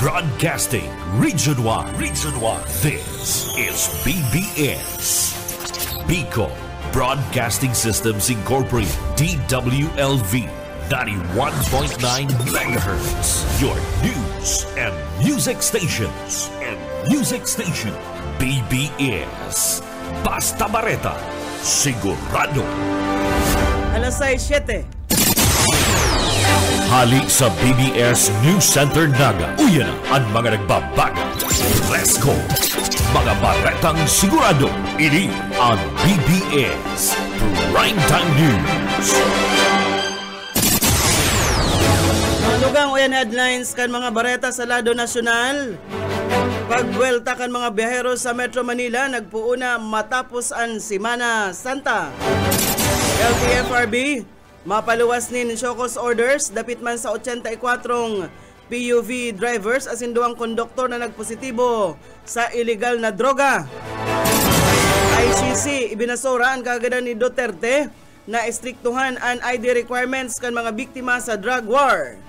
Broadcasting Region 1. Region 1. This is BBS. Bicol Broadcasting Systems Incorporated. DWLV 91.9 MHz. Your news and music stations. BBS. Basta Bareta. Sigurado. Alas 6:07. Hali sa BBS News Center Naga. Uyan ang mga nagbabaga. Let's go! Mga baretang sigurado. Ini ang BBS Primetime News. Mga lugang uyan headlines kan mga bareta sa lado nasyonal. Pagwelta kan mga biyahero sa Metro Manila nagpuuna matapos ang Semana Santa. LTFRB mapaluwas nin Shokos orders dapit man sa 84 PUV drivers asin duwang konduktor na nagpositibo sa illegal na droga. ICC ibinasura ang kagadan ni Duterte na istriktuhan ang ID requirements kan mga biktima sa drug war.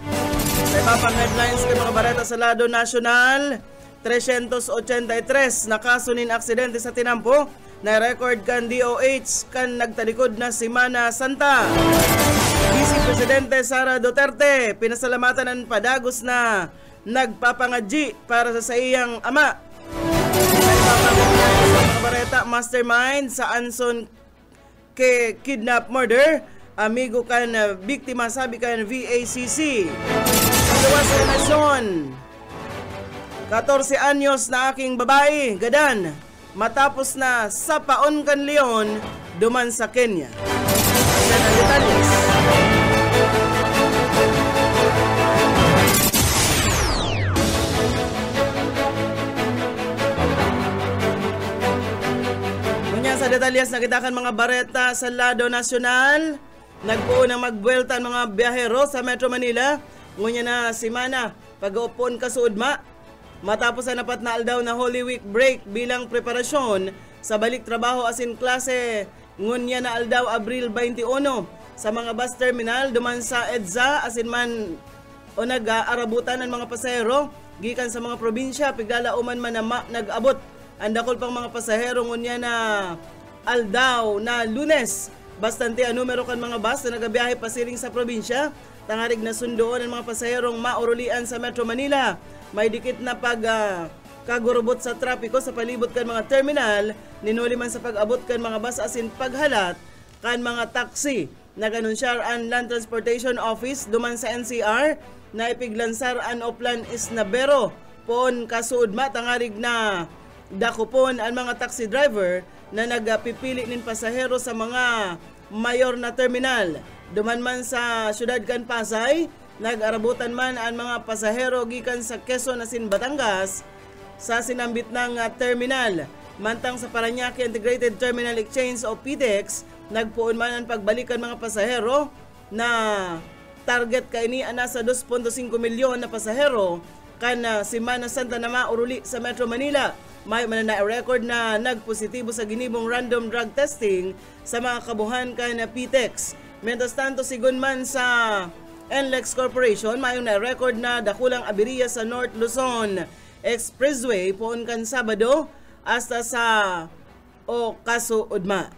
Sa iba pang headlines kan mga bareta sa lado nasyonal, 383 na kaso nin aksidente sa tinampo na record kan DOH kan nagtalikod na Semana Santa. Vice Presidente Sara Duterte pinasalamatan ang padagos na nagpapangadji para sa iyang ama. Sa mga bareta, mastermind sa Anson kidnap murder, amigo kan biktima sabi kan VACC. Luwas sa nasyon, 14 anyos na aking babae, gadan, matapos na sapaon kan leon, duman sa Kenya. Yan ang detalles. Ngunyan sa detalyas nakita kan mga bareta sa lado nasyonal, nagpuo na magbuelta ang mga biyahero sa Metro Manila. Ngunyan na Semana, pag-uupon ka sa udma, matapos ang napat na aldaw na Holy Week break bilang preparasyon sa balik trabaho asin klase, ngunya na aldaw Abril 21 sa mga bus terminal duman sa EDSA asin man o nag-aarabutan ng mga pasahero gikan sa mga probinsya pigala uman man na nag-abot ang dakol pang mga pasahero ngunya na aldaw na Lunes. Bastante ang numero kan mga bus na nagabiyahe pasiring sa probinsya, tangarig na sundoon ang mga pasaherong maurulian sa Metro Manila. May dikit na kagurubot sa trapiko sa palibot kan mga terminal, ninuli man sa pag-abot kan mga bus asin paghalat kan mga taxi. Nag-anunsyar ang Land Transportation Office duman sa NCR na ipiglansar ang Oplan Isnabero pon kasuudma tangarig na dakupon ang mga taxi driver na nagpipili nin pasahero sa mga mayor na terminal. Duman man sa syudad kan Pasay, nag-arabutan man ang mga pasahero gikan sa Quezon asin Batangas sa sinambit ng terminal. Mantang sa Parañaque Integrated Terminal Exchange o PTEX, nagpuon man ang pagbalikan mga pasahero na target kaini ana sa 2.5 milyon na pasahero kan Semana Santa na mauruli sa Metro Manila. May manana-record na nagpositibo sa ginibong random drug testing sa mga kabuhan kan PTEX. Mientras tanto, sigun man sa NLEX Corporation, mayong na-record na dakulang abiriya sa North Luzon Expressway poon kan Sabado hasta sa Ocaso Udma.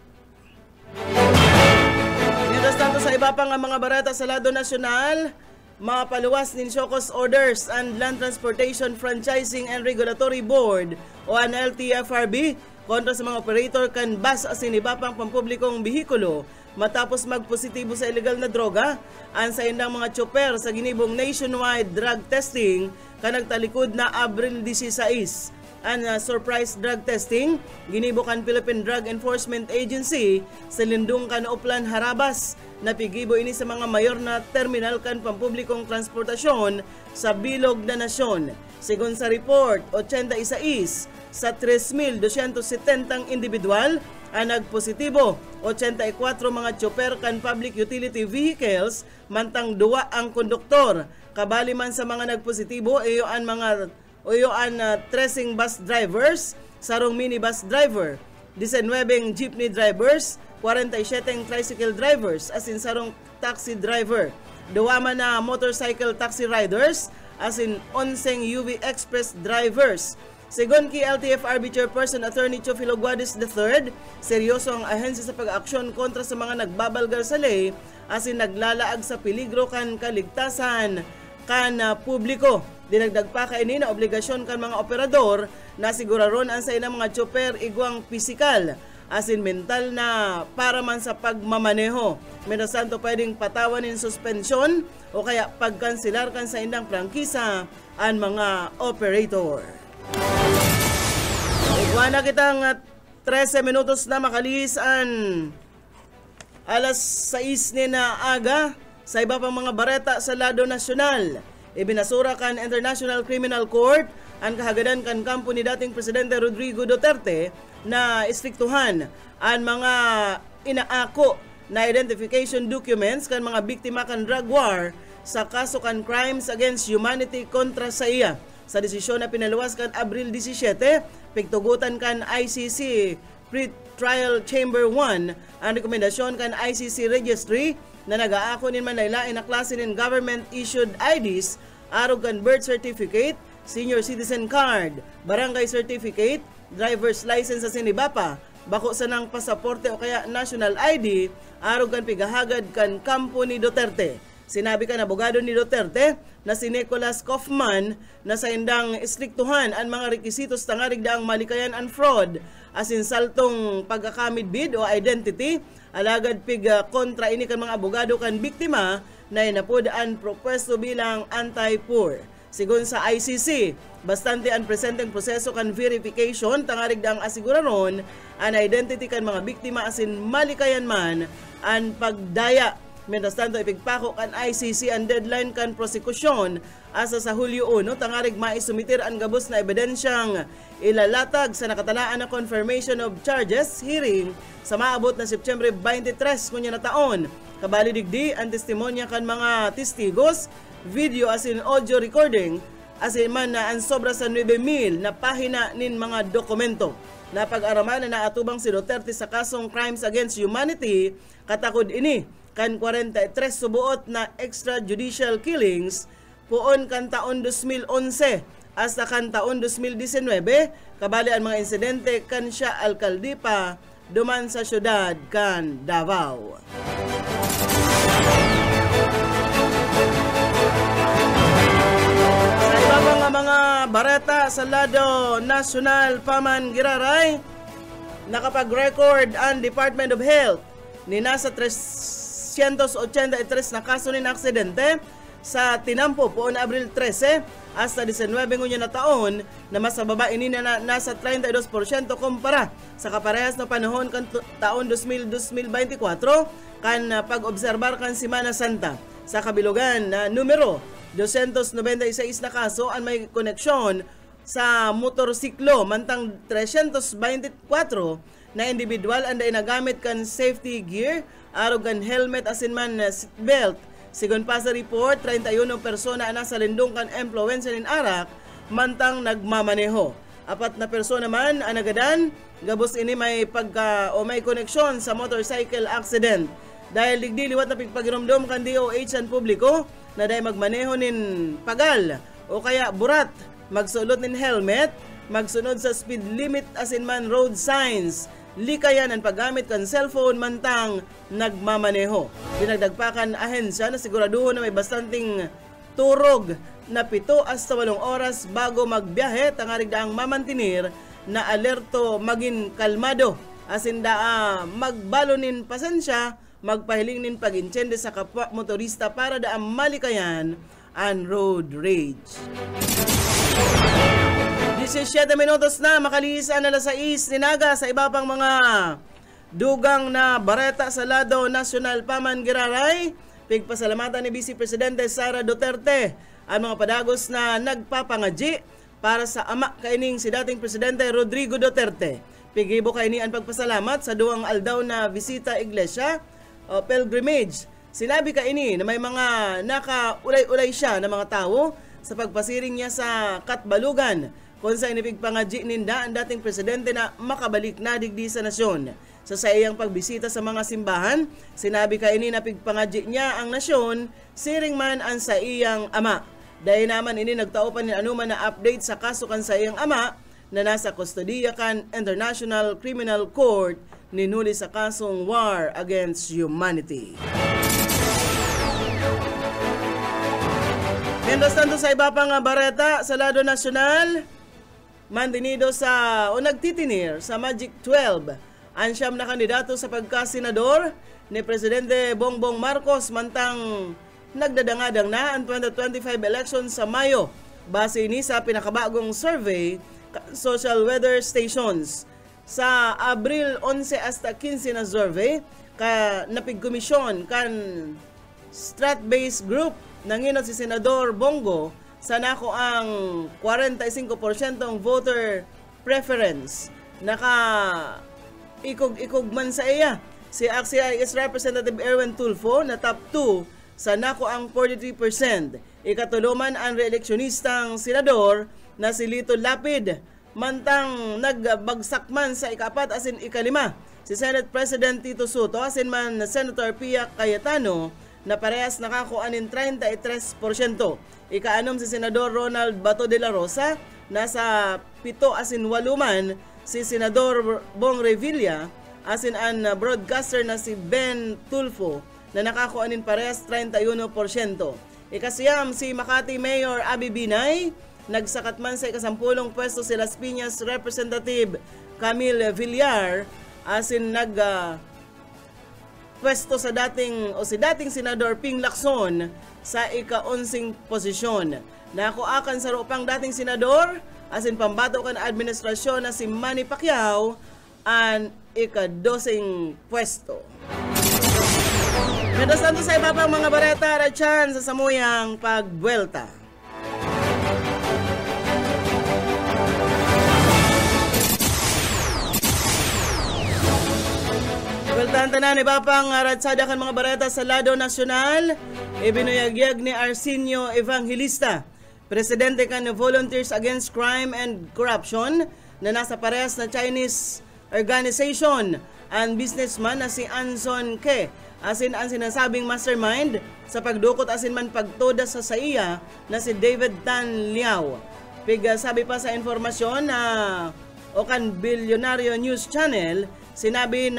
Mientras tanto, sa iba pang mga barata sa lado nasyonal, mapaluwas nin Shokos orders and Land Transportation Franchising and Regulatory Board o ang LTFRB kontra sa mga operator kan bus asin iba pang pampublikong bihikulo matapos magpositibo sa illegal na droga. Ang sa indang mga chopper sa ginibong nationwide drug testing kanagtalikod na Abril 16. Ang surprise drug testing ginibo kan Philippine Drug Enforcement Agency sa lindung kan Oplan Harabas. Napigibo ini sa mga mayor na terminal kan pampublikong transportasyon sa bilog na nasyon. Sigon sa report, 86 sa 3,270 individual ang nagpositibo, 84 mga chopper kan public utility vehicles, mantang 2 ang konduktor. Kabali man sa mga nagpositibo, iyoan 13 bus drivers, sarong minibus driver, 19 jeepney drivers, 47 tricycle drivers, asin sarong taxi driver. duwama na motorcycle taxi riders as in 11 UV Express drivers. Sigon ki LTFRB Chairperson Attorney Chofilo Guadis III, seryoso ang ahensya sa pag-aksyon kontra sa mga nagbabalgar sa ley as in naglalaag sa peligro kan kaligtasan kan publiko. Dinagdag pa kaini na obligasyon kan mga operador na siguraron ang sa inang mga chopper igwang pisikal as in mental na para man sa pagmamaneho. Menos santo pwedeng patawanin suspensyon o kaya pagkansilar kan sa indang prangkisa ang mga operator. Iguana kitang 13 minutos na makalis an alas 6 ni na aga sa iba pang mga bareta sa lado nasyonal. Ibinasura kan International Criminal Court ang kahagadan kan kampo ni dating Presidente Rodrigo Duterte na istriktuhan ang mga inaako na identification documents kan mga biktima kan drug war sa kaso kan crimes against humanity kontra sa iya. Sa desisyon na pinaluwas kan Abril 17, pigtugutan kan ICC Pre-Trial Chamber 1 ang rekomendasyon kan ICC Registry na nag-aako nin manlaylain na klase nin government-issued IDs, arog kan birth certificate, senior citizen card, barangay certificate, driver's license sa sinibapa, bako sa nang pasaporte o kaya national ID, arog kan pigahagad kan kampo ni Duterte. Sinabi kan abogado ni Duterte na si Nicholas Kaufman na sa indang istriktuhan ang mga requisitos tangarig daang malikayan and fraud as in saltong pagkakamid bid o identity, alagad pig kontra ini kan mga abogado kan biktima na inapod ang propwesto bilang anti-poor. Sigon sa ICC, bastante ang presenteng proseso kan verification tangarig daang asiguraron ang identity kan mga biktima as in malikayan man ang pagdaya. Mientras tanto, ipigpako kan ICC ang deadline kan prosekusyon asa sa Hulyo 1, tangarig maisumitir ang gabos na ebidensyang ilalatag sa nakatalaan na confirmation of charges hearing sa maabot na September 23 kunya na taon. Kabali digdi ang testimonya kan mga testigos, video as in audio recording, as in man na ang sobra sa 9,000 na pahina nin mga dokumento. Napag-araman na naatubang si Duterte sa kasong crimes against humanity, katakod ini kan 43 subuot na extrajudicial killings puon kan taon 2011 hasta kan taon 2019, kabali ang mga insidente kan siya alkalde pa duman sa syudad kan Davao. Sa iba pang mga bareta sa lado nasyonal paman giraray, nakapag-record ang Department of Health ni nasa 383 na kaso ng aksidente sa tinampo poon Abril 13 hasta 19 ngunya na taon na mas mababa ini na nasa 32% kumpara sa kaparehas na panahon kan taon 2024 kan pag-obserbar kan Semana Santa. Sa kabilugan na numero 296 na kaso ang may koneksyon sa motorsiklo, mantang 324 na individual ang nagamit kan safety gear, arogan helmet asin man seatbelt. Sigon pa sa report, 31 persona na nasa lindong kan influenza nin arak, mantang nagmamaneho. 4 na persona man ang nagadan, gabos ini may may koneksyon sa motorcycle accident. Dahil digdi liwat na pagpagiromdom kan DOH ang publiko na dahil magmaneho nin pagal o kaya burat, magsulot nin helmet, magsunod sa speed limit asin man road signs, likayan ang paggamit kan cellphone mantang nagmamaneho. Dinagdagpakan ahensya na siguraduho na may bastanting turog na 7 hasta 8 oras bago magbiyahe, tangarig daang mamantinir na alerto maging kalmado asin daa magbalonin pasensya, magpahiling nin pag-intsende sa kapwa motorista para daang malikayan ang road rage. 17 minutos na makaliis ang alas 6 ninaga sa iba pang mga dugang na bareta sa lado nasyonal paman giraray. Pigpasalamatan ni Vice Presidente Sara Duterte ang mga padagos na nagpapangadji para sa ama kaining si dating Presidente Rodrigo Duterte. Pigibo kaini ang pagpasalamat sa duwang aldaw na bisita iglesia o pilgrimage. Sinabi kaini na may mga nakaulay-ulay siya na mga tao sa pagpasiring niya sa Katbalugan kung sa inipigpangadji ninda ang dating presidente na makabalik na digdi sa nasyon. sa iyang pagbisita sa mga simbahan. Sinabi kaini na pigpangadji niya ang nasyon siring man ang sa iyang ama. Dahil naman ini nagtao pa ni anuman na update sa kaso kan sa iyang ama na nasa kustodiya kan International Criminal Court ninuli sa kasong war against humanity. Mientras tanto sa iba pang bareta sa lado nasyonal, mandinido sa o nagtitinir sa Magic 12 ang siyam na kandidato sa pagkasenador ni Presidente Bongbong Marcos mantang nagdadangadang na ang 2025 elections sa Mayo base ni sa pinakabagong survey social weather stations. Sa Abril 11 hasta 15 na survey ka napigkomisyon kan strat-based group nanginot si Senador Bongo sa nako ang 45% voter preference. Naka ikog-ikog man sa iya si AXIS Representative Erwin Tulfo na top 2 sa nako ang 43%. Ikatuluman ang reeleksyonistang senador na si Lito Lapid mantang nagbagsak man sa ikapat asin ikalima si Senate President Tito Soto asin man Senator Pia Cayetano na parehas nakakuanin 33%. Ikaanom si Senador Ronald Bato de la Rosa, nasa 7 asin 8 man si Senador Bong Revilla, asin ang broadcaster na si Ben Tulfo na nakakuanin parehas 31%. Ikasiyam si Makati Mayor Abby Binay, nagsakat man sa ikasampulong pwesto si Las Piñas Representative Camille Villar, asin pwesto sa dating Senador Ping Lacson sa ika-11 posisyon. Nakuakan sa rupang dating senador asin pambato kan administrasyon na si Manny Pacquiao ang ika-12 pwesto. Mientras tanto sa iba pang mga bareta radyan sa samuyang pagbuelta. Weltantanan iba pang ratsada kan mga bareta sa lado nasyonal, ibinuyagyag ni Arsenio Evangelista, presidente kan Volunteers Against Crime and Corruption na nasa parehas na Chinese organization, ang businessman na si Anson Ke, asin ang sinasabing mastermind sa pagdukot asin man pagtoda sa saiya na si David Tan Liao. Sabi pa sa informasyon na o kan Billionario News Channel, sinabi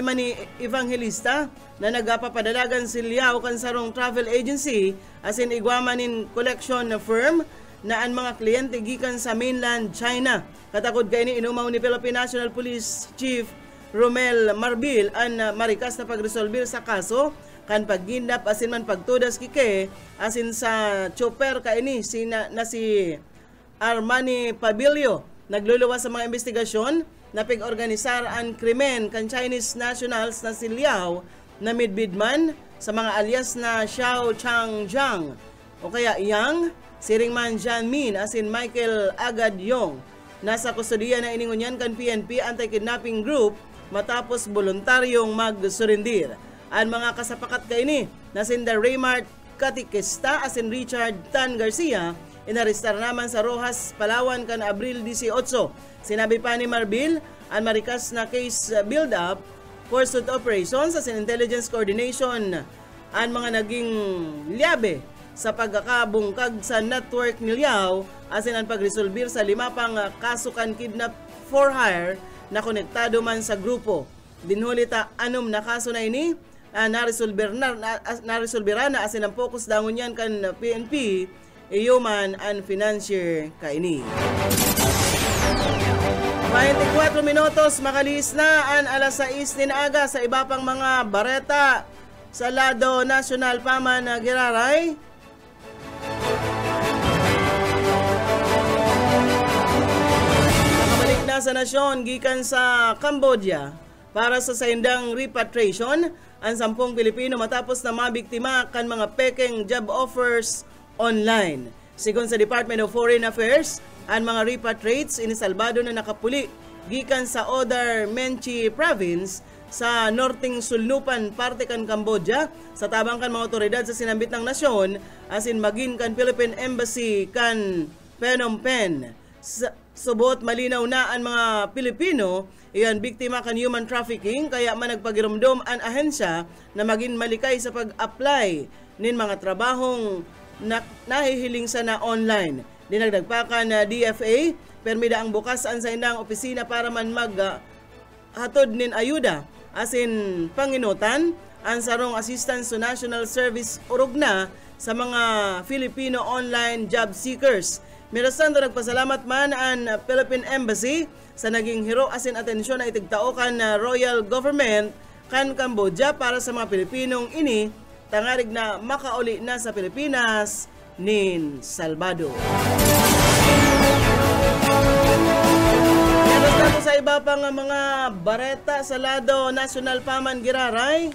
man ni Evangelista na nagapapadalagan si Liao kan sarong travel agency asin igwamanin collection firm na ang mga kliyente gikan sa mainland China. Katakod kay ni inumaw ni Philippine National Police Chief Romel Marbil ang marikas na pagresolbir sa kaso kan paggindap asin man pagtudas kike asin sa chopper kay ni si Armani Pabilio. Nagluluwas sa mga investigasyon na pig-organisar ang krimen kan Chinese nationals na si Liao na midbidman sa mga alias na Xiao Changjiang o kaya Yang, Siringman Jianmin asin Michael Agad Yong. Nasa kustodiya na iningunyan kan PNP anti-kidnapping group matapos voluntaryong mag-surrender. Ang mga kasapakat kaini na sinda Raymart Katikista asin Richard Tan Garcia inarestar naman sa Rojas, Palawan kan Abril 18. Sinabi pa ni Marbil, ang marikas na case build-up, pursuit operations as in intelligence coordination, ang mga naging liabe sa pagkakabungkag sa network ni Liao as in ang pagresolbir sa 5 pang kaso kan kidnap for hire na konektado man sa grupo. Dinhulita anom na kaso na ini, naresolbira na as in ang focus dangon yan kan PNP, human and financier kaini. 24 minutos makalis na ang alas 6 din aga sa iba pang mga bareta sa lado nasyonal pa man na giraray. Nakabalik na sa nasyon gikan sa Cambodia para sa saindang repatriation ang 10 Pilipino matapos na mabiktima kan mga pekeng job offers online. Sigon sa Department of Foreign Affairs, ang mga repatriates inisalbado na nakapuli gikan sa Odar Menchi Province sa norting sulnupan parte kan Cambodia sa tabang kan mga otoridad sa sinambit ng nasyon asin magin kan Philippine Embassy kan Phnom Penh. subot malinaw na ang mga Pilipino iyan biktima kan human trafficking kaya man nagpagirumdom ang ahensya na maging malikay sa pag-apply nin mga trabahong nahihiling sa na online. Dinagdag pa kan DFA, permida ang bukas ang sa indang opisina para man hatod nin ayuda asin panginutan ang sarong assistance to national service urugna sa mga Filipino online job seekers. Mientras tanto, nagpasalamat man ang Philippine Embassy sa naging hiro asin atensyon na itigtao kan Royal Government kan Cambodia para sa mga Pilipinong ini tangarig na makauli na sa Pilipinas nin Salvador. Mientras tanto, sa iba pang mga bareta sa lado National Paman Giraray,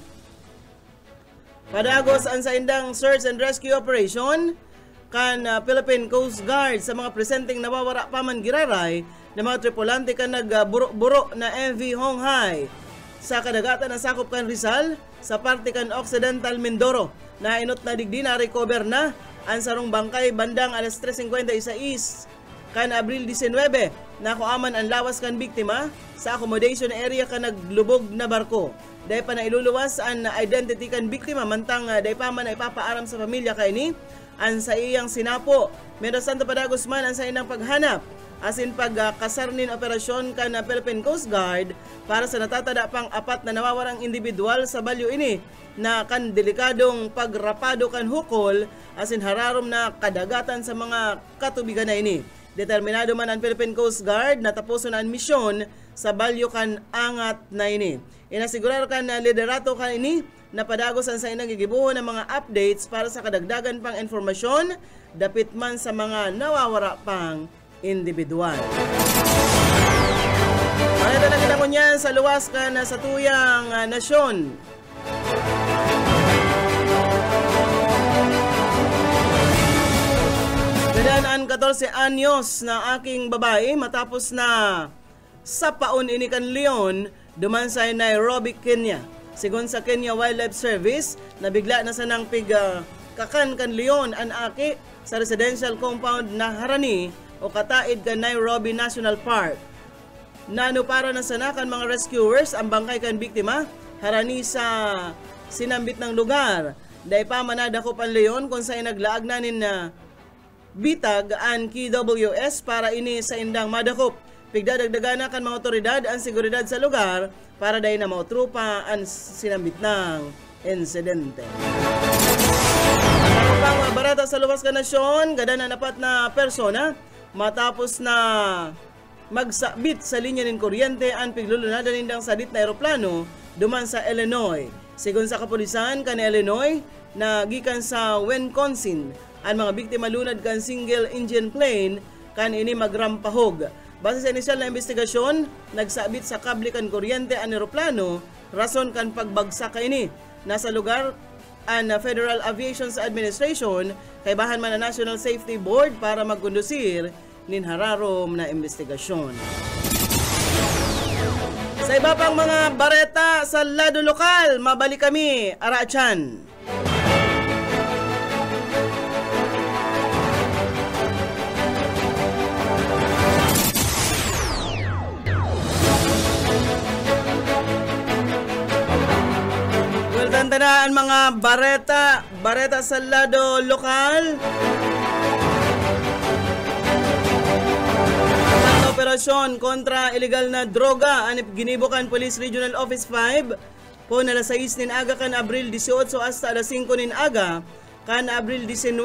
padagos ang sa indang search and rescue operation kan Philippine Coast Guard sa mga presenteng nawawara pa man Giraray na mga tripulante kan nagburo-buro na MV Honghai sa kadagatan na sakop kan Rizal sa parte kan Occidental Mindoro na inot na digdi na recover na ang sarong bangkay bandang alas 3:56 kan Abril 19 na kuaman ang lawas kan biktima sa accommodation area kan naglubog na barko. Dahil pa na iluluwas ang identity kan biktima mantang dahil pa man ay papaaram sa pamilya kay ni ang sa iyang sinapo. Mientras tanto, padagos man ang sa inang paghanap asin pagkasarnin operasyon kan Philippine Coast Guard para sa natatada pang 4 na nawawarang individual sa balyo ini na kan delikadong pagrapado kan hukol asin hararom na kadagatan sa mga katubigan na ini. Determinado man ang Philippine Coast Guard na tapuson ang misyon sa balyo kan angat na ini. Inasigurar kan liderato kan ini na padagos ang sa inang gigibuhon ng mga updates para sa kadagdagan pang informasyon dapit man sa mga nawawara pang individual. Pakita na kita ko niyan sa luwas ka na sa tuyang nasyon. Ganaan 14 anyos na aking babae matapos na sa paon ini kan Leon duman sa Nairobi, Kenya. Sigon sa Kenya Wildlife Service, nabigla na sa nang kakan kan Leon ang aki sa residential compound na Harani o kataid kan Nairobi National Park. Nano para na sanakan mga rescuers ang bangkay kan biktima Harani sa sinambit ng lugar. Dahil pa manadakop ang Leon kung saan naglaag na nin bitag ang KWS para ini sa indang madakop. Pigdadagdagana kan mga otoridad ang seguridad sa lugar para dahil na mautrupa ang sinambit ng insidente. Ang pang barata sa luwas ka nasyon, gada na napat na persona matapos na magsabit sa linya ng kuryente ang piglulunadan nindang sadit na aeroplano duman sa Illinois. Sigon sa kapulisan kan Illinois na gikan sa Wisconsin, ang mga biktima lunad kan single engine plane kan ini magrampahog. Base sa inisyal na investigasyon, nagsabit sa kable kan kuryente ang aeroplano, rason kan pagbagsak ini. Nasa lugar ang Federal Aviation Administration, kaibahan man ang National Safety Board para magkondusir nin hararom na investigasyon. Sa iba pang mga bareta sa lado lokal, mabalik kami, Arachan. Tantanaan mga bareta sa lado lokal. Ang operasyon kontra illegal na droga anip ginibukan Police Regional Office 5 po na alas 6 nin aga kan Abril 18 hasta alas 5 nin aga kan Abril 19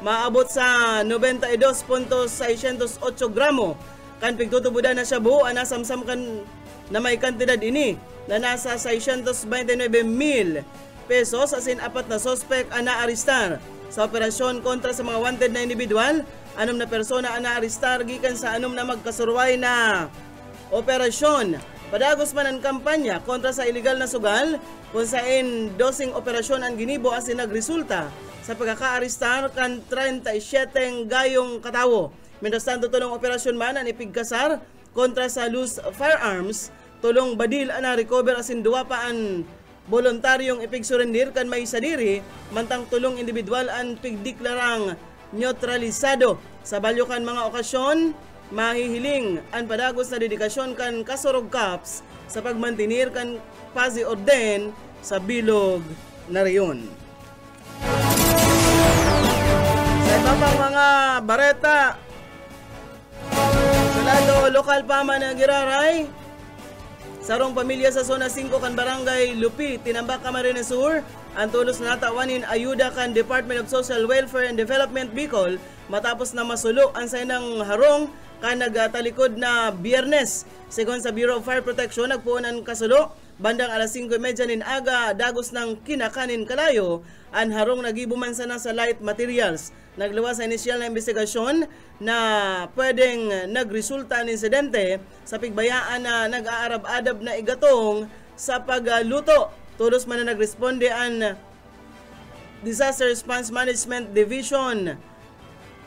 maabot sa 92.608 gramo kan pigtutubudan na shabu anasamsam kan na may kantidad ini na nasa 629,000 pesos asin 4 na sospek ang naaristar sa operasyon kontra sa mga wanted na individual. 6 na persona ang naaristar gikan sa 6 na magkasurway na operasyon. Padagos man ang kampanya kontra sa illegal na sugal kung saan 12 operasyon ang ginibo asin nagresulta sa pagkakaaristar kan 37 gayong katawo. Mientras tanto, tulong operasyon man ang ipigkasar kontra sa loose firearms, tulong badil ana recover asin duwa pa ang voluntaryong ipigsurendir kan may sadiri mantang tulong individual ang pigdeklarang neutralisado sa balyo kan mga okasyon mahihiling ang padagos na dedikasyon kan Kasurog Cups sa pagmantinir kan Pazi Orden sa bilog na reyon. Sa iba pang mga bareta, sa lado lokal pa man na giraray, sarong pamilya sa Zona 5 kan Barangay Lupi, Tinambak, Camarines Sur, ang tulos na natawanin ayuda kan Department of Social Welfare and Development Bicol matapos na masulo ang sainang harong kan nagtalikod na Biyernes. Segon sa Bureau of Fire Protection, nagpuunan kasulo bandang alas 5:30 nin aga dagos ng kinakanin kalayo ang harong nagibuman sana sa light materials. Nagluwas sa inisyal na investigasyon na pwedeng nagresulta ng insidente sa pigbayaan na nag-aarab-adab na igatong sa pagluto. Tulos man na nagresponde ang Disaster Response Management Division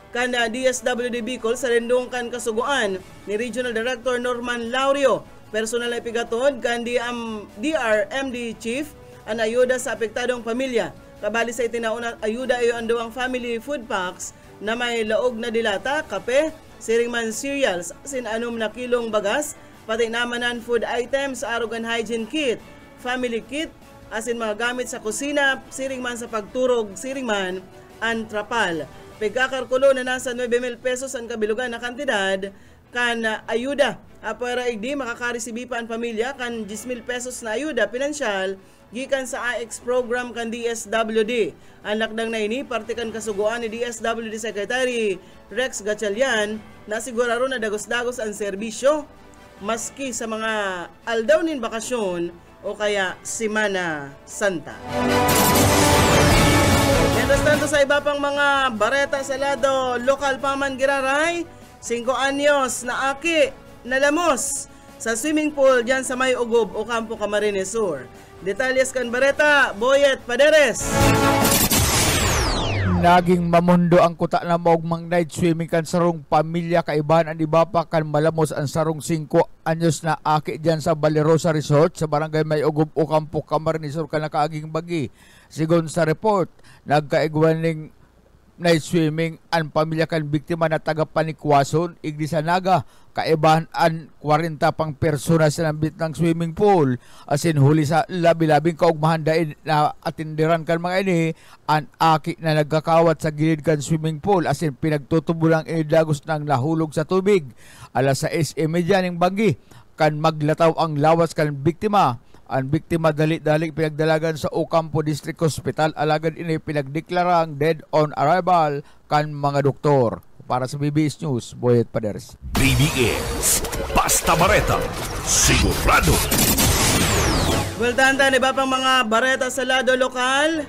kan DSWD Bicol sa rendong kan kasuguan ni Regional Director Norman Laurio. Personal na ipigatod kan DRMD Chief ang ayuda sa apektadong pamilya. Kabali sa itinaunang ayuda ay ang duwang family food packs na may laog na dilata, kape, siringman cereals, sinanom na kilong bagas, pati namanan food items, arugan hygiene kit, family kit, asin mga gamit sa kusina, siringman sa pagturog, siringman, ang trapal. Pagkakarkulo na nasa 9,000 pesos ang kabilugan na kantidad kan ayuda. Para igdi makakaresibi pa ang pamilya kan 10,000 pesos na ayuda pinansyal gikan sa AX program kan DSWD. Ang lakdang na ini parte kan kasuguan ni DSWD Secretary Rex Gatchalian na siguraro na dagos-dagos ang serbisyo maski sa mga aldaw nin bakasyon o kaya Semana Santa. Mientras tanto sa iba pang mga bareta sa lado lokal pa man giraray, 5 anyos na aki nalamos sa swimming pool dyan sa May Ugob o Campo Camarines Sur. Detalyes kan bareta, Boyet Paderes. Naging mamundo ang kuta na maugmang night swimming kan sarong pamilya kaibahan ang iba pa kan malamos ang sarong 5 anyos na aki dyan sa Valerosa Resort sa Barangay May Ugob o Campo Camarines Sur kan nakaaging bagi. Sigon sa report, nagkaigwaning night swimming ang pamilya kan biktima na taga Panikwason, igdi sa Naga, kaibahan an 40 pang persona sa nambit ng swimming pool, asin huli sa labi-labing kaugmahan dain na atindiran kan mga ini, ang aki na nagkakawat sa gilid kan swimming pool, asin pinagtutubulang inidagos ng nahulog sa tubig. Alas 6:30 ng banggi, kan maglataw ang lawas kan biktima. Ang biktima dali-dali pinagdalagan sa Ocampo District Hospital, alagad ini pinagdeklarang dead on arrival kan mga doktor. Para sa BBS News, Boyet Paderes. BBS, Basta Bareta, sigurado. Well, tanda, iba pang mga bareta sa lado lokal,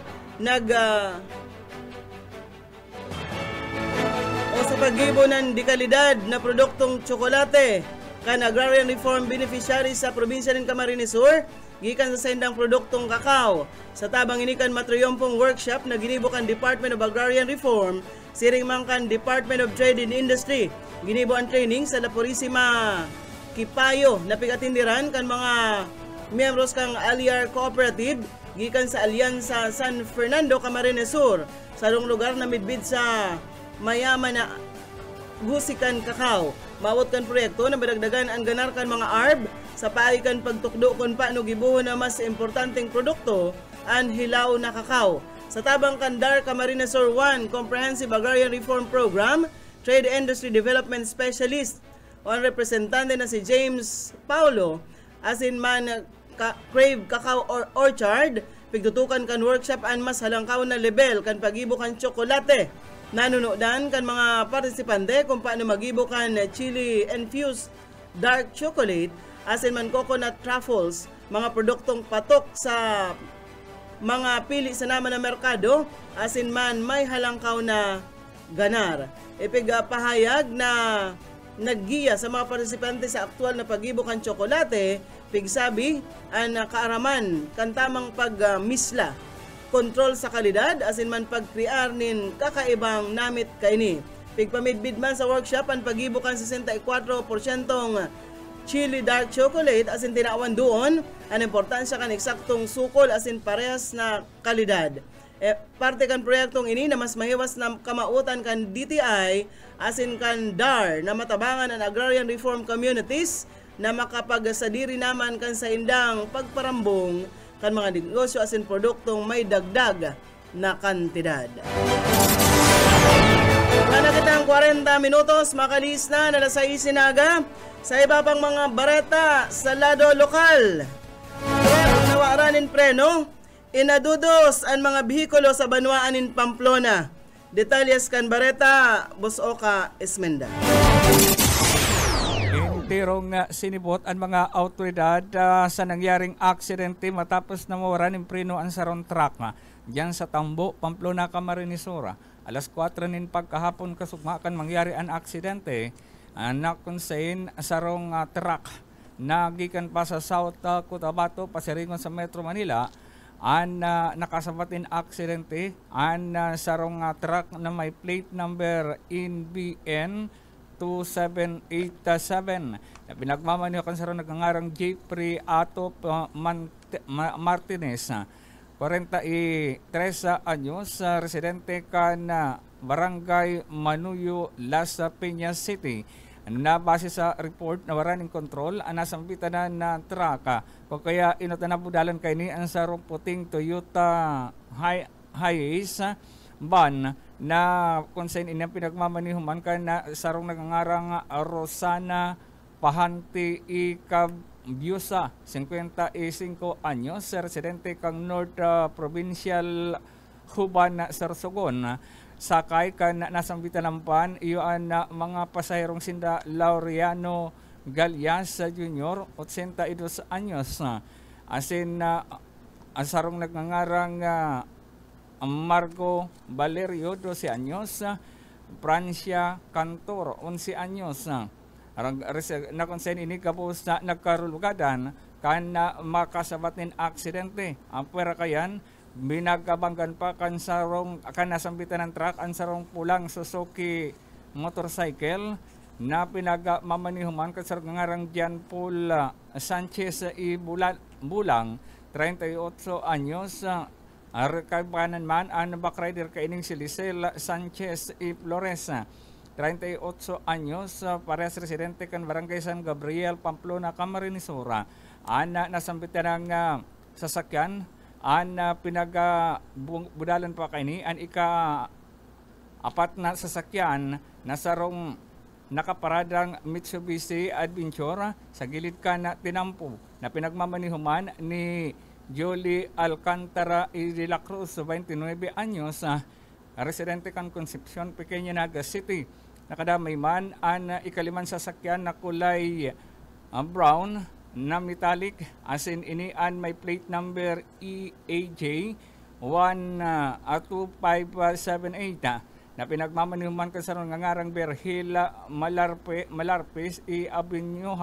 o sa paggibo ng dekalidad na produktong tsokolate kan agrarian reform beneficiary sa probinsya ng Camarines Sur, gikan sa sendang produktong kakao. Sa tabang inikan matriyumpong workshop na ginibo kan Department of Agrarian Reform, siring man kan Department of Trade and Industry. Ginibo ang training sa La Purisima Kipayo na pigatindiran kan mga miyembros kang Aliar Cooperative gikan sa Alyansa San Fernando, Camarines Sur, sa lugar na midbid sa mayaman na gusikan kakao. Mawot kan proyekto na badagdagan ang ganar kan mga ARB sa paikan pagtukdo kon paano gibuhon na mas importanteng produkto ang hilaw na kakao. Sa tabang kandar Camarines Sur 1 Comprehensive Agrarian Reform Program, Trade Industry Development Specialist o ang representante na si James Paulo, asin man Crave Cacao Orchard, pigtutukan kan workshop ang mas halangkaw na level kan pagibo kan tsokolate. Nanunodan kan mga partisipante kung paano magibo kan chili infused dark chocolate, asin man coconut truffles, mga produktong patok sa mga pili sa naman na merkado, asin man may halangkaw na ganar. Ipigpahayag na naggiya sa mga partisipante sa aktual na pagibo kan tsokolate, pigsabi ang kaaraman kan tamang pagmisla, kontrol sa kalidad, asin man pagkriar nin kakaibang namit kaini. Pigpamidbid man sa workshop ang pagibo kan 64% chili dark chocolate, asin tinawan doon ang importansya kan eksaktong sukol asin parehas na kalidad. parte kan proyektong ini na mas mahiwas na kamautan kan DTI asin kan DAR na matabangan ang agrarian reform communities na makapagsadiri naman kan sa indang pagparambong kan mga negosyo asin produktong may dagdag na kantidad. Kana kitang 40 minutos makalis na sa isinaga sa iba pang mga bareta sa lado lokal. Nawaranin preno, inadudos ang mga bihikulo sa Banwaan in Pamplona. Detalyes kan bareta, Bosoka Esmenda. Intirong sinibot ang mga autoridad sa nangyaring aksidente matapos na mawaran ng preno ang sarong truck diyan sa Tambo, Pamplona, Camarines-Sur. Alas 4 nin pagkahapon kasugmakan mangyari ang aksidente na konsain sarong truck na gikan pa sa South Cotabato pasiringon sa Metro Manila an nakasabatin aksidente an sarong truck na may plate number NBN 2787 na pinagmamaniho kan sarong nagangarang Jeffrey Ato Martinez 43 anyos residente kan Barangay Manuyo, Las Piñas City. Na base sa report na waran in control ang nasambitan na truck kung kaya inutanabudalan kay ni ang sarong puting Toyota Hiace van na konsen inyang pinagmamanihuman ka na sarong nagangarang Rosana Pahanti Ikabyusa 55 anyos residente kang North Provincial Huban Sorsogon sakay kan nasambitan ng pan iyon na mga pasahirong sinda Laureano Galias Jr. 82 anyos asin asarong nagngangarang Marco Valerio 12 anyos Francia Cantor 11 anyos na konsen ini kapos na nagkarulugadan kan makasabat nin aksidente ang pera kayan binagkabanggan pa kan sarong kan nasambitan ng truck ang sarong pulang Suzuki motorcycle na pinagmamanihuman kan sarong ngarang Jan Paul Sanchez Bulang 38 anyos kaibanan man ang backrider kaining si Lisel Sanchez Flores 38 anyos parehas residente kan Barangay San Gabriel Pamplona Camarines-Sur nasambitan ng sasakyan an pinagabudalan pa kini an ika-apat na sasakyan na sarong nakaparadang Mitsubishi Adventure sa gilid ka na tinampo na pinagmamanihuman ni Jolie Alcantara de la Cruz 29 anyos residente kan Concepcion, Pequeña Naga City. Nakadamay man an ikaliman sasakyan na kulay brown na metallic asin inian may plate number EAJ 12578 na pinagmamanihuman ka sa ngangarang Berhil Malarpes Avenue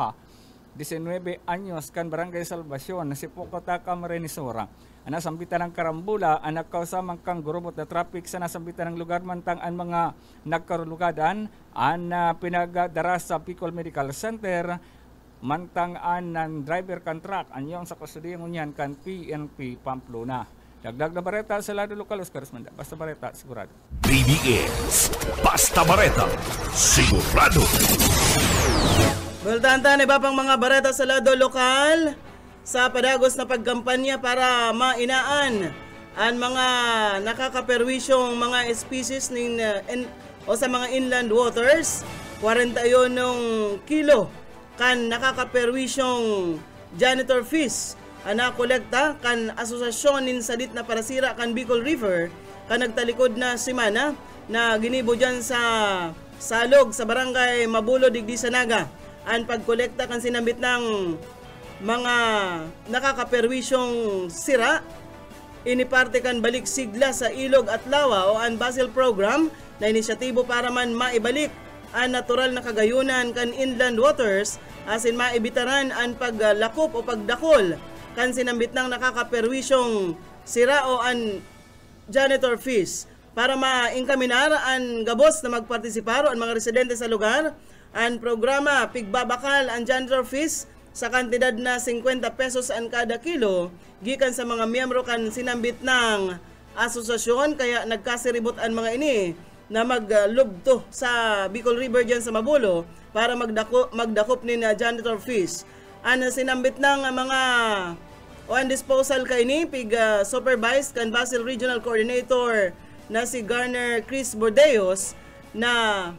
19 anyos kan Barangay Salvacion na si Pocota Camarines-Sur. Nasambitan ng karambula ang nagkausamang kang gurubot na traffic sa nasambitan ng lugar mantang ang mga nagkarulugadan ang pinagdara sa Bicol Medical Center mantang ng driver kan truck anyong sa kustodiyan ngunyan kan PNP Pamplona. Dagdag na bareta sa lado lokal, Oscar Esmenda. Basta bareta, sigurado. BBS Basta Bareta, sigurado. Baltantan, iba pang mga bareta sa lado lokal sa padagos na pagkampanya para mainaan ang mga nakakaperwisyong mga species o sa mga inland waters. 41 kilo kan nakakaperwisyong janitor fees ana kolekta kan asosasyon nin sadit na parasira kan Bicol River kan nagtalikod na semana na ginibo dyan sa salog sa barangay Mabulo, Digdi, Sanaga ang pagkolekta kan sinambit ng mga nakakaperwisyong sira iniparte kan balik sigla sa ilog at lawa o ang Basil program na inisyatibo para man maibalik ang natural na kagayunan kan inland waters asin maibitaran ang paglakop o pagdakol kan sinambit ng nakakaperwisyong sira o ang janitor fees para maingkaminar ang gabos na magpartisiparo ang mga residente sa lugar ang programa pigbabakal ang janitor fees sa kantidad na 50 pesos ang kada kilo gikan sa mga miyembro kan sinambit ng asosasyon kaya nagkasiribot ang mga ini na maglubto sa Bicol River dyan sa Mabulo para magdakop ni janitor fish. Ano sinambit ng mga on disposal kay ni pig supervised kan Basil Regional Coordinator na si Garner Chris Bordeos na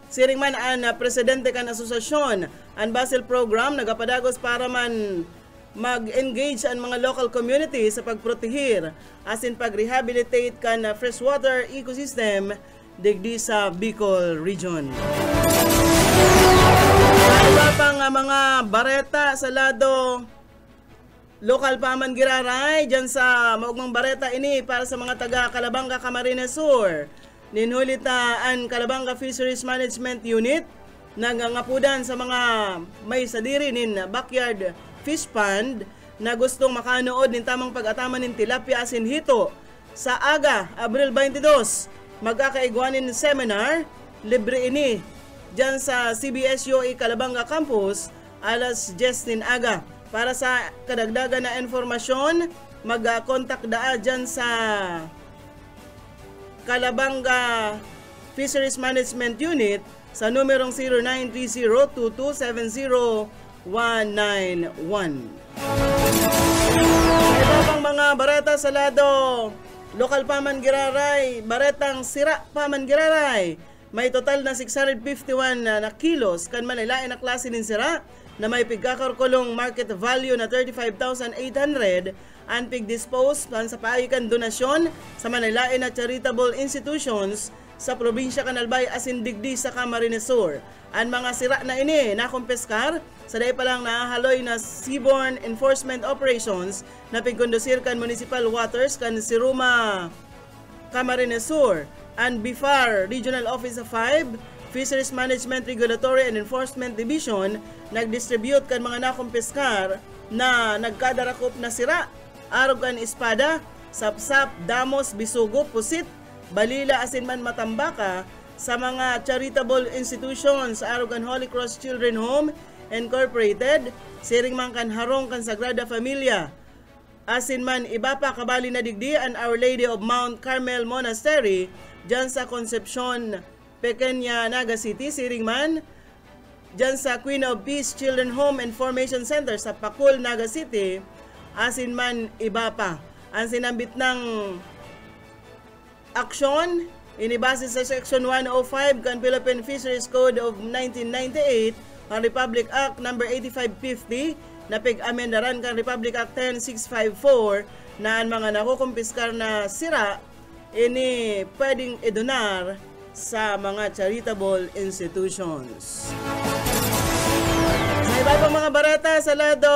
siring man ang presidente kan asosasyon ang Basil program nagapadagos para man mag-engage ang mga local community sa pagprotehir asin pag-rehabilitate kan freshwater ecosystem digdi sa Bicol region. Iba pang mga bareta sa lado lokal pa man giraray dyan sa maugmang bareta ini para sa mga taga Calabanga, Camarines Sur. Ninhulita ang Calabanga Fisheries Management Unit nagangapudan sa mga may sadiri nin backyard fish pond na gustong makanood nin tamang pag-ataman nin tilapia asin hito sa aga, Abril 22. Magkakaigwanin seminar, libre ini dyan sa CBS-UAE Calabanga Campus alas 10 nin aga. Para sa kadagdagan na informasyon, mag-contact daa dyan sa Calabanga Fisheries Management Unit sa numerong 0930-2270-191. Iba pang mga bareta sa lado, lokal pa man giraray, baretang sira pa man giraray. May total na 651 na kilos kan manilain na klase ng sira na may pigkakarkulong market value na 35,800 ang pig-dispose kan sa paikan donasyon sa manilain na charitable institutions sa probinsya Canalbay asin digdi sa Camarines Sur. Ang mga sira na ini nakumpeskar sa day pa lang nahaloy na seaborne enforcement operations na pigkondusir kan municipal waters kan Siruma Camarines Sur and BIFAR Regional Office of 5 Fisheries Management Regulatory and Enforcement Division nagdistribute kan mga nakumpeskar na nagkadarakop na sira arog kan espada, sapsap, damos, bisugo, pusit, balila asin man matambaka sa mga charitable institutions arog kan Holy Cross Children Home Incorporated, siring man kan harong kan Sagrada Familia asin man iba pa kabali na digdi an Our Lady of Mount Carmel Monastery dyan sa Concepcion Pequeña, Naga City, siring man dyan sa Queen of Peace Children Home and Formation Center sa Pakul, Naga City, asin man iba pa. Ang sinambit ng aksyon, inibase sa Section 105 kan Philippine Fisheries Code of 1998, ang Republic Act No. 8550, na pig-amendaran kan Republic Act 10654, na ang mga nakukumpiskar na sira, ini pwedeng idonar sa mga charitable institutions. Sa iba pang mga bareta sa lado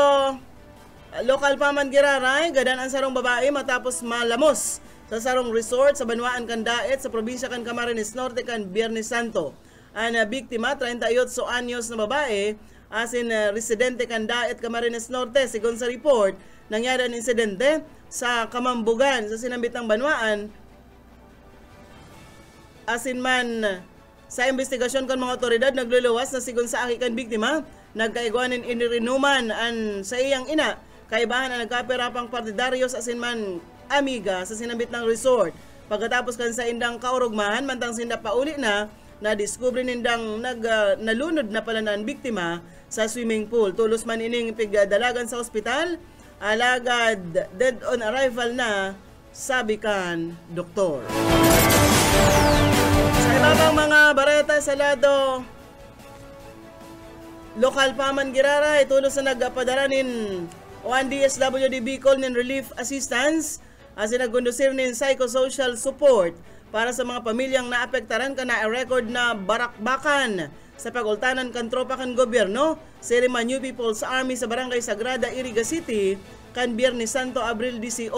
lokal pa man giraray, gadan ang sarong babae matapos malamos sa sarong resort sa Banwaan kan Daet sa probinsya kan Camarines Norte kan Biyernes Santo. Ang biktima 38 anyos na babae asin residente kan Daet, Camarines Norte. Sigon sa report, nangyari ang insidente sa Kamambugan sa sinambitang Banwaan. Asin man sa investigasyon kan mga otoridad nagluluwas na sigon sa aki kan biktima, nagkaigwanin inirinuman an sa iyang ina, kaibahan ang nagkapirapang partidaryos asin man amiga sa sinambit ng resort. Pagkatapos kan sa indang kaurugmahan, mantang sinda pauli na diskubre nindang nalunod na pala na ang biktima sa swimming pool. Tulos man ining pigdalagan sa ospital, alagad dead on arrival na, sabi kan doktor. Sa iba pang mga bareta sa lado lokal pa man giraray, tulos na nagpadara nin OAN DSWD Bicol nin relief assistance asin nagkondusir nin psychosocial support para sa mga pamilyang naapektaran ka na record na barakbakan sa pagultanan kan tropa kan gobyerno Serima New People's Army sa Barangay Sagrada, Iriga City kan Biyernes Santo, Abril 18.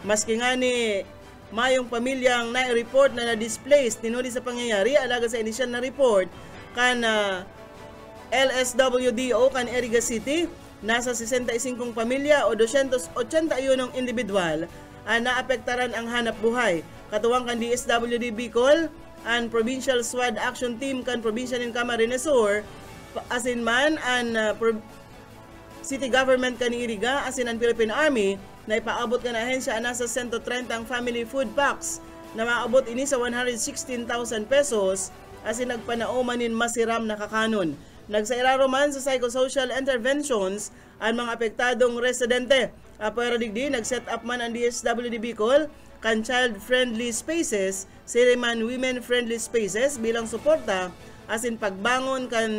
Maski nga ni mayong pamilyang na-report na na-displaced tinuli sa pangyayari, alaga sa inisyal na report kan LSWDO kan Iriga City, nasa 65 pamilya o 281 individual ang naapektaran ang hanap buhay. Katuwang kan DSWD Bicol, ang Provincial SWAT Action Team kan Probinsya ng Camarines Sur, asin man ang city government kaniriga asin ang Philippine Army na ipaabot ka na ahensya ana sa 130 ang family food packs na maabot ini sa 116,000 pesos asin nagpanaumanin masiram na kakanon. Nagsairaro man sa psychosocial interventions ang mga apektadong residente. Pero digdi, nag-set up man ang DSWD Bicol kan child-friendly spaces, siriman women-friendly spaces bilang suporta asin pagbangon kan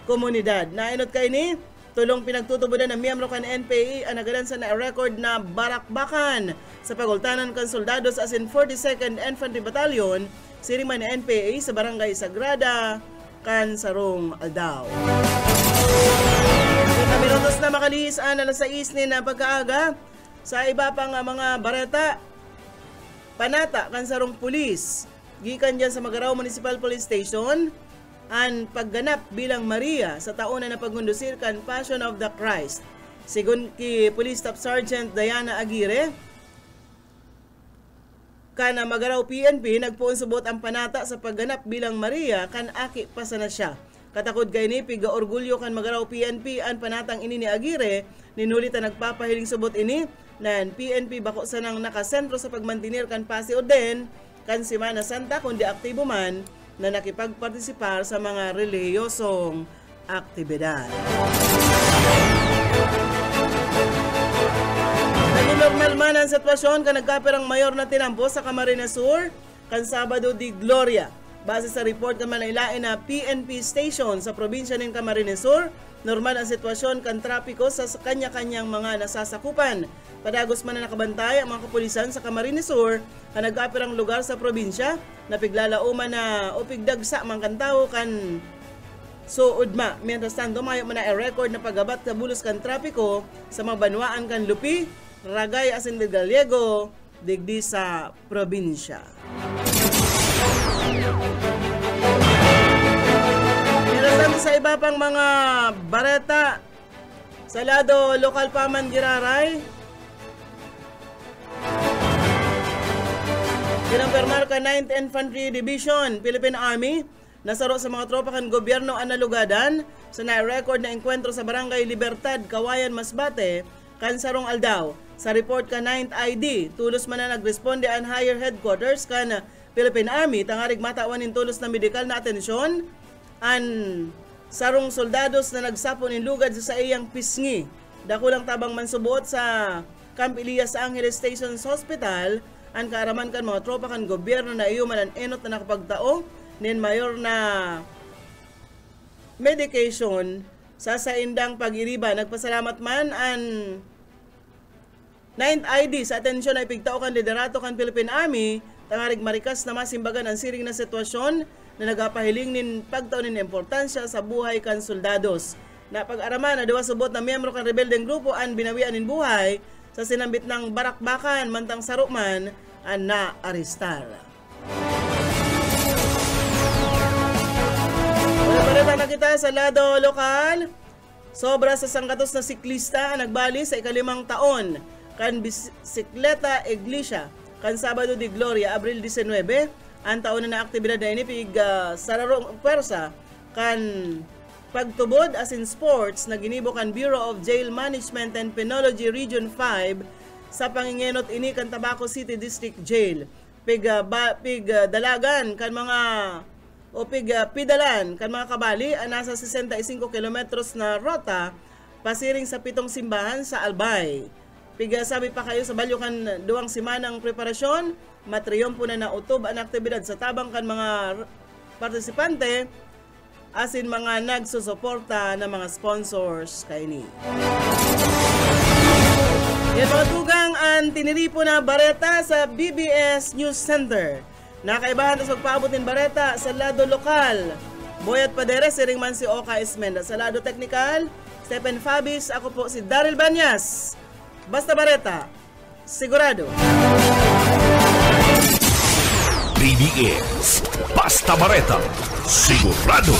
komunidad. Nainot kay ni tulong pinagtutubudan ng miyembro kan NPA ang nagalansa na record na barakbakan sa pagultanan kan soldados asin 42nd Infantry Battalion siriman ng NPA sa Barangay Sagrada kan Sarong Aldao. Minutos na makalihis na sa isni na pagkaaga sa iba pang mga bareta panata kan Sarong Pulis gikan dyan sa Magaraw Municipal Police Station ang pagganap bilang Maria sa taonan na pagkondusir kan Passion of the Christ. Sigun ki Police Staff Sergeant Diana Aguirre kana Magaraw PNP nagpuon subot ang panata sa pagganap bilang Maria kan aki pa sana siya. Katakod kay ni piga orgulyo kan Magaraw PNP ang panatang ini ni Aguirre ninulit na nagpapahiling subot ini nan PNP bako sanang nakasentro sa pagmantinir kan pasiuden kan Semana Santa kundi aktibo man na nakipagpartisipar sa mga relihiyosong aktibidad. Naging-normal man ang sitwasyon kan nagkapirang mayor na tinampo sa Camarines Sur kan Sabado di Gloria. Base sa report kan manailain na PNP station sa probinsya ng Camarines Sur, normal ang sitwasyon kan trapiko sa kanya-kanyang mga nasasakupan. Padagos man na nakabantay ang mga kapulisan sa Camarines Sur na nagkapirang lugar sa probinsya na piglalauman na o pigdagsa mang kantao kan suudma. Mientras tanto, mayo man na record na pagabat sa bulos kan trapiko sa mga banwaan kan Lupi, Ragay asin del Gallego, digdi sa probinsya. Nilasan sa iba pang mga bareta sa lado lokal pa man giraray. Kinampermar ka 9th Infantry Division, Philippine Army, nasaro sa mga tropa kan gobyerno ang nalugadan sa na-record na enkwentro sa Barangay Libertad, Kawayan, Masbate, kan Sarong Aldao. Sa report ka 9th ID, tulos man na nagresponde ang higher headquarters kan Philippine Army, tangarig matawan in tulos na medikal na atensyon ang sarong soldados na nagsapon in lugad sa iyang pisngi. Dakulang tabang mansubuot sa Camp Elias Angeles Station Hospital, ang kaaraman kan mga tropa kan gobyerno na iyuman ang enot na nakapagtao nin mayor na medication sa saindang pag-iriba. Nagpasalamat man ang 9th ID sa atensyon na ipigtao kan liderato kan Philippine Army, tangarig marikas na masimbagan ang siring na sitwasyon na nagapahiling nin pagtao nin importansya sa buhay kan soldados. Na pag-araman na duwa subot na miyembro kan rebeldeng grupo ang binawian nin buhay sa sinambit ng barakbakan mantang saruman ang na-aristar. Wala na kita sa lado lokal. Sobra sa sangkatos na siklista ang nagbali sa ika-5 taon kan bisikleta Iglesia kan Sabado di Gloria, Abril 19. Ang taon na aktibidad na inipig sa larong pwersa kan pagtubod as in sports na ginibo kan Bureau of Jail Management and Penology Region 5 sa pangingenot ini kan Tabaco City District Jail. Dalagan kan mga o pidalan kan mga kabali ang nasa 65 kilometros na rota pasiring sa 7 simbahan sa Albay. Sabi pa kayo sa balyo kan 2 simanang preparasyon, matriyompo na nautob ang aktibidad sa tabang kan mga partisipante asin mga nagsusuporta na mga sponsors kay ni. Yan mga tugang ang tiniripo na bareta sa BBS News Center. Nakaibahan sa pagpaabot ng bareta sa lado lokal. Boyat Paderes, siring man si Oka Esmenda. Sa lado teknikal, Stephen Fabis, ako po si Daryl Banyas. Basta bareta, sigurado. BBS, Basta Bareta, sigurado.